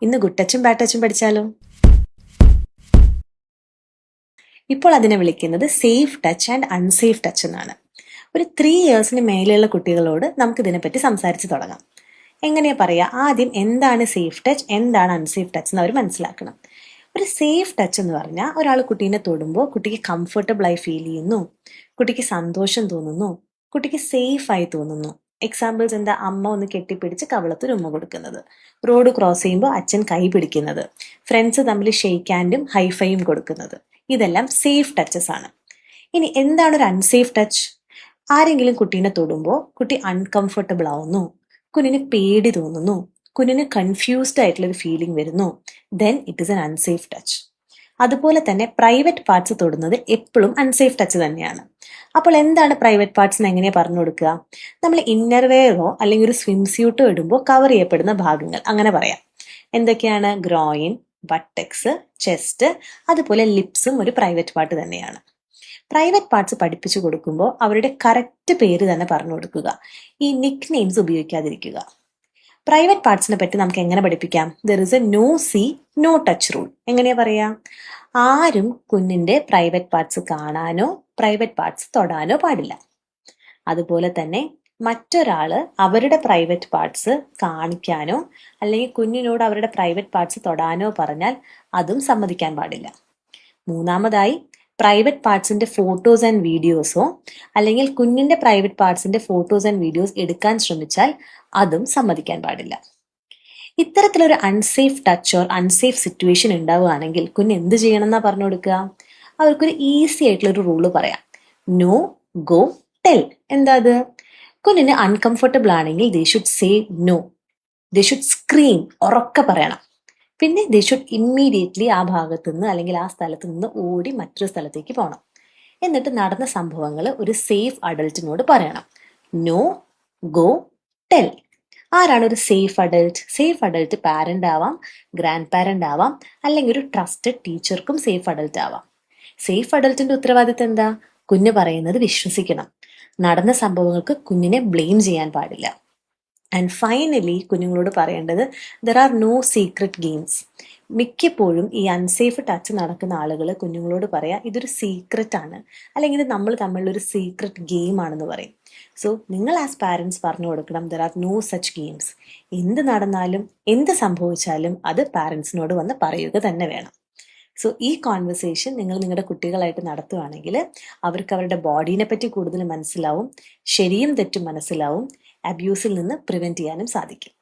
ഇന്ന് good ടച്ചും bad ടച്ചും പഠിച്ചാലോ? ഇപ്പോൾ അതിനെ വിളിക്കുന്നത് safe touch and unsafe touch എന്നാണ്. ഒരു 3 ഇയേഴ്സിന് മേലെയുള്ള കുട്ടികളോട് നമുക്ക് ഇതിനെപ്പറ്റി സംസാരിച്ച് തുടങ്ങാം. എങ്ങനെയാ പറയാ? ആദ്യം എന്താണ് സേഫ് ടച്ച്, എന്താണ് അൺസേഫ് ടച്ച് എന്ന് അവർ മനസ്സിലാക്കണം. ഒരു സേഫ് ടച്ച് എന്ന് പറഞ്ഞാൽ ഒരാൾ കുട്ടീനെ തൊടുമ്പോൾ കുട്ടിക്ക് കംഫർട്ടബിൾ ആയി ഫീൽ ചെയ്യുന്നു, കുട്ടിക്ക് സന്തോഷം തോന്നുന്നു, കുട്ടിക്ക് സേഫ് ആയി തോന്നുന്നു. എക്സാമ്പിൾസ് എന്താ? അമ്മ ഒന്ന് കെട്ടിപ്പിടിച്ച് കവളത്തിൽ ഉമ്മ കൊടുക്കുന്നത്, റോഡ് ക്രോസ് ചെയ്യുമ്പോൾ അച്ഛൻ കൈ പിടിക്കുന്നത്, ഫ്രണ്ട്സ് തമ്മിൽ ഷെയ്ക്ക് ഹാൻഡും ഹൈഫൈയും കൊടുക്കുന്നത്. ഇതെല്ലാം സേഫ് ടച്ചസ് ആണ്. ഇനി എന്താണ് ഒരു അൺസേഫ് ടച്ച്? ആരെങ്കിലും കുട്ടീനെ തൊടുമ്പോൾ കുട്ടി അൺകംഫർട്ടബിൾ ആവുന്നു, കുഞ്ഞിന് പേടി തോന്നുന്നു, കുഞ്ഞിന് കൺഫ്യൂസ്ഡ് ആയിട്ടുള്ള ഒരു ഫീലിംഗ് വരുന്നു, then it is an unsafe touch. അതുപോലെ തന്നെ പ്രൈവറ്റ് പാർട്സ് തൊടുന്നത് എപ്പോഴും അൺസേഫ് ടച്ച് തന്നെയാണ്. അപ്പോൾ എന്താണ് പ്രൈവറ്റ് പാർട്സ് എന്ന് എങ്ങനെയാ പറഞ്ഞു കൊടുക്കുക? നമ്മൾ ഇന്നർ വെയറോ അല്ലെങ്കിൽ ഒരു സ്വിം സ്യൂട്ടോ ഇടുമ്പോൾ കവർ ചെയ്യപ്പെടുന്ന ഭാഗങ്ങൾ അങ്ങനെ പറയാം. എന്തൊക്കെയാണ്? ഗ്രോയിൻ, ബട്ടക്സ്, ചെസ്റ്റ്, അതുപോലെ ലിപ്സും ഒരു പ്രൈവറ്റ് പാർട്ട് തന്നെയാണ്. പ്രൈവറ്റ് പാർട്സ് പഠിപ്പിച്ചു കൊടുക്കുമ്പോൾ അവരുടെ കറക്റ്റ് പേര് തന്നെ പറഞ്ഞു കൊടുക്കുക. ഈ നിക് നെയിംസ് ഉപയോഗിക്കാതിരിക്കുക. പ്രൈവറ്റ് പാർട്സിനെ പറ്റി നമുക്ക് എങ്ങനെ പഠിപ്പിക്കാം? There is a no see no touch rule. എങ്ങനെയാ പറയാ? ആരും കുഞ്ഞിന്റെ പ്രൈവറ്റ് പാർട്സ് കാണാനോ പ്രൈവറ്റ് പാർട്സ് തൊടാനോ പാടില്ല. അതുപോലെ തന്നെ മറ്റൊരാള് അവരുടെ പ്രൈവറ്റ് പാർട്സ് കാണിക്കാനോ അല്ലെങ്കിൽ കുഞ്ഞിനോട് അവരുടെ പ്രൈവറ്റ് പാർട്സ് തൊടാനോ പറഞ്ഞാൽ അതും സമ്മതിക്കാൻ പാടില്ല. മൂന്നാമതായി, പ്രൈവറ്റ് പാർട്സിന്റെ ഫോട്ടോസ് ആൻഡ് വീഡിയോസോ അല്ലെങ്കിൽ കുഞ്ഞിന്റെ പ്രൈവറ്റ് പാർട്സിന്റെ ഫോട്ടോസ് ആൻഡ് വീഡിയോസ് എടുക്കാൻ ശ്രമിച്ചാൽ അതും സമ്മതിക്കാൻ പാടില്ല. ഇത്തരത്തിലൊരു unsafe touch or unsafe situation ഉണ്ടാവുകയാണെങ്കിൽ കുഞ്ഞ് എന്ത് ചെയ്യണം എന്നാ പറഞ്ഞു കൊടുക്കുക? അവർക്കൊരു ഈസി ആയിട്ടുള്ള ഒരു റൂള് പറയാം. No, go, tell. എന്താ അത്? കുഞ്ഞിന് അൺകംഫർട്ടബിൾ ആണെങ്കിൽ they should say no. They should scream, ഉറക്കെ പറയണം. പിന്നെ ദേ ഷുഡ് ഇമ്മീഡിയറ്റ്ലി ആ ഭാഗത്തു നിന്ന് അല്ലെങ്കിൽ ആ സ്ഥലത്ത് നിന്ന് ഓടി മറ്റൊരു സ്ഥലത്തേക്ക് പോകണം. എന്നിട്ട് നടന്ന സംഭവങ്ങൾ ഒരു സേഫ് അഡൾട്ടിനോട് പറയണം. No, go, tell. ആരാണ് ഒരു safe adult? Safe adult parent ആവാം, ഗ്രാൻഡ് പാരന്റ് ആവാം, അല്ലെങ്കിൽ ഒരു ട്രസ്റ്റഡ് ടീച്ചർക്കും സേഫ് അഡൾട്ട് ആവാം. സേഫ് അഡൾട്ടിന്റെ ഉത്തരവാദിത്തം എന്താ? കുഞ്ഞ് പറയുന്നത് വിശ്വസിക്കണം. നടന്ന സംഭവങ്ങൾക്ക് കുഞ്ഞിനെ ബ്ലെയിം ചെയ്യാൻ പാടില്ല. ആൻഡ് ഫൈനലി കുഞ്ഞുങ്ങളോട് പറയേണ്ടത്, there are no secret games. മിക്കപ്പോഴും ഈ അൺസേഫ് ടച്ച് നടക്കുന്ന ആളുകൾ കുഞ്ഞുങ്ങളോട് പറയാ ഇതൊരു സീക്രട്ട് ആണ്, അല്ലെങ്കിൽ നമ്മൾ തമ്മിലൊരു സീക്രട്ട് ഗെയിം ആണെന്ന് പറയും. സോ നിങ്ങൾ ആസ് പാരൻസ് പറഞ്ഞു കൊടുക്കണം, there are no such games. എന്ത് നടന്നാലും എന്ത് സംഭവിച്ചാലും അത് പാരൻസിനോട് വന്ന് പറയുക തന്നെ വേണം. സോ ഈ കോൺവെർസേഷൻ നിങ്ങൾ നിങ്ങളുടെ കുട്ടികളായിട്ട് നടത്തുകയാണെങ്കിൽ അവർക്ക് അവരുടെ ബോഡീനെ പറ്റി കൂടുതൽ മനസ്സിലാവും, ശരിയും തെറ്റും മനസ്സിലാവും, അബ്യൂസിൽ നിന്ന് പ്രിവെന്റ് ചെയ്യാനും സാധിക്കും.